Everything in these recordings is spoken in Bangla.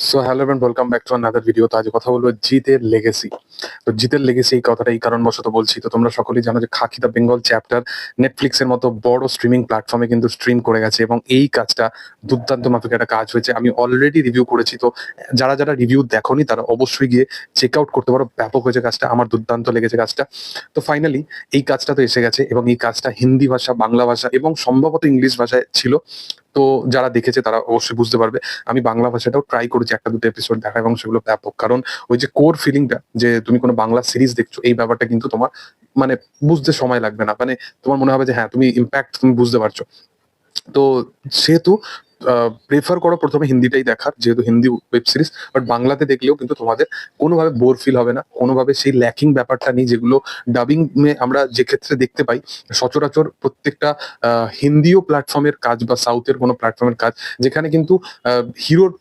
So hello and welcome back to another video. তো আজ কথা বলবো জিতের লেগেসি। তো জিতের লেগেসি এই কথাটা এই কারণবশত বলছি, তো তোমরা সকলেই জানো যে খাকি দ্য বেঙ্গল চ্যাপ্টার নেটফ্লিক্স এর মতো বড় স্ট্রিমিং প্ল্যাটফর্মে কিন্তু স্ট্রিম করে গেছে এবং এই কাজটা দুর্দান্ত মাফিক একটা কাজ হয়েছে। আমি অলরেডি রিভিউ করেছি, তো যারা যারা রিভিউ দেখোনি তারা অবশ্যই গিয়ে চেক আউট করতে পারো। ব্যাপক হয়েছে কাজটা, আমার দুর্দান্ত লেগেছে কাজটা। তো ফাইনালি এই কাজটা তো এসে গেছে এবং এই কাজটা হিন্দি ভাষা, বাংলা ভাষা এবং সম্ভবত ইংলিশ ভাষায় ছিল। তো যারা দেখেছে তারা অবশ্যই বুঝতে পারবে। আমি বাংলা ভাষাটাও ট্রাই করেছি একটা দুটো এপিসোড দেখা এবং সেগুলো ব্যাপক। কারণ ওই যে কোর ফিলিংটা যে তুমি কোনো বাংলা সিরিজ দেখছো, এই ব্যাপারটা কিন্তু তোমার মানে বুঝতে সময় লাগবে না। মানে তোমার মনে হবে যে হ্যাঁ তুমি ইম্প্যাক্ট তুমি বুঝতে পারছো। তো সেহেতু প্রেফার করো প্রথমে হিন্দিটাই দেখার, যেহেতু হিন্দি ওয়েব সিরিজ। বাট বাংলাতে দেখলেও কিন্তু তোমাদের কোনোভাবে বোর ফিল হবে না, কোনোভাবে সেই ল্যাকিং ব্যাপারটা নেই যেগুলো ডাবিং আমরা যে ক্ষেত্রে দেখতে পাই সচরাচর প্রত্যেকটা হিন্দিও প্ল্যাটফর্মের কাজ বা সাউথের কোনো প্ল্যাটফর্মের কাজ, যেখানে কিন্তু হিরোর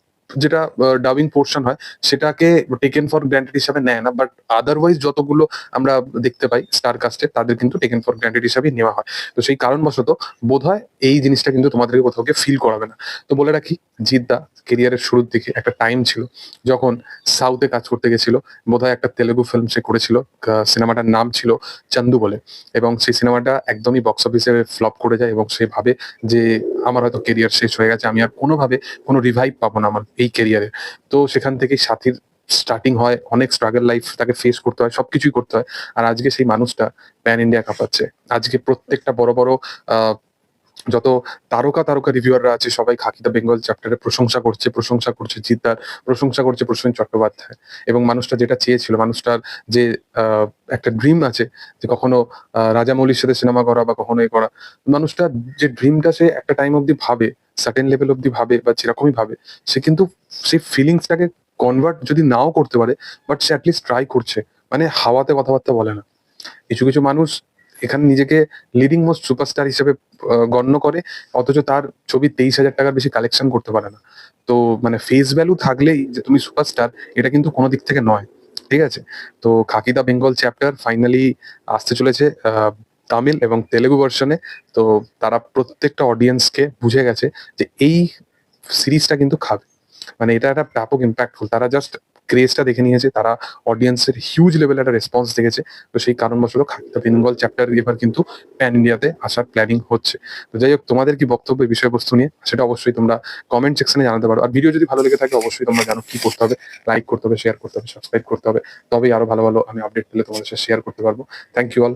যেটা ডাবিং পোর্শন হয় সেটাকে টেকেন ফর গ্রান্টেড হিসাবে নেয় না, বাট আদারওয়াইজ যতগুলো আমরা দেখতে পাই স্টার কাস্টে তাদের কিন্তু টেকেন ফর গ্রান্টেড হিসাবে নেওয়া হয়। তো সেই কারণবশত বোধহয় এই জিনিসটা কিন্তু তোমাদেরকে কোথাও গিয়ে ফিল করাবে না। তো বলে রাখি, জিদ্দা কেরিয়ারের শুরুর দিকে একটা টাইম ছিল যখন সাউথে কাজ করতে গেছিল। বোধহয় একটা তেলেগু ফিল্ম সে করেছিল, সিনেমাটার নাম ছিল চান্দু বলে। এবং সেই সিনেমাটা একদমই বক্স অফিসে ফ্লপ করে যায় এবং সে ভাবে যে আমার হয়তো কেরিয়ার শেষ হয়ে গেছে, আমি আর কোনোভাবে কোনো রিভাইভ পাবো না আমার এই কেরিয়ারে। তো সেখান থেকেই সাথীর স্টার্টিং হয়, অনেক স্ট্রাগল লাইফ তাকে ফেস করতে হয়, সবকিছুই করতে হয়। আর আজকে সেই মানুষটা প্যান ইন্ডিয়া কাঁপাচ্ছে। আজকে প্রত্যেকটা বড় বড় আহ যত তারকা তারকা রিভিউয়াররা আছে সবাই খাকি দ্য বেঙ্গল চ্যাপ্টারে প্রশংসা করছে জিদ্দার, প্রশংসা করছে প্রসেনজিৎ চট্টোপাধ্যায়। এবং মানুষটা যেটা চেয়েছিল, মানুষটার যে একটা ড্রিম আছে যে কখনো রাজামৌলির সাথে সিনেমা করা বা কখনো এ করা, মানুষটার যে ড্রিমটা সে একটা টাইম অব্দি ভাবে, সার্টেন লেভেল অব্দি ভাবে বা যেরকমই ভাবে, সে কিন্তু সেই ফিলিংসটাকে কনভার্ট যদি নাও করতে পারে, বাট সে অ্যাটলিস্ট ট্রাই করছে। মানে হাওয়াতে কথাবার্তা বলে না। কিছু কিছু মানুষ এখানে নিজেকে লিডিং মোস্ট সুপারস্টার হিসেবে গণ্য করে, অথচ তার ছবি 23,000 টাকার বেশি কালেকশন করতে পারে না। তো মানে ফেস ভ্যালু থাকলেই যে তুমি সুপারস্টার, এটা কিন্তু কোনো দিক থেকে নয়। ঠিক আছে? তো খাকি দা বেঙ্গল চ্যাপ্টার ফাইনালি আসতে চলেছে তামিল এবং তেলেগু ভার্সনে। তো তারা প্রত্যেকটা অডিয়েন্সকে বুঝে গেছে যে এই সিরিজটা কিন্তু খাবে। মানে এটা একটা ব্যাপক ইম্প্যাক্টফুল। তারা জাস্ট ক্রেজটা দেখে নিয়েছে, তারা অডিয়েন্সের হিউজ লেভেল একটা রেসপন্স দেখেছে। তো সেই কারণবশত খাকি দ্য বেঙ্গল চ্যাপ্টার এবার কিন্তু প্যান ইন্ডিয়াতে আসার প্ল্যানিং হচ্ছে। তো যাই হোক, তোমাদের কি বক্তব্য এই বিষয়বস্তু নিয়ে সেটা অবশ্যই তোমরা কমেন্ট সেকশনে জানাতে পারো। আর ভিডিও যদি ভালো লেগে থাকে অবশ্যই তোমরা জানো কি করতে হবে। লাইক করতে হবে, শেয়ার করতে হবে, সাবস্ক্রাইব করতে হবে। তবেই আরো ভালো ভালো আমি আপডেট পেলে তোমাদের সাথে শেয়ার করতে পারবো। Thank you all.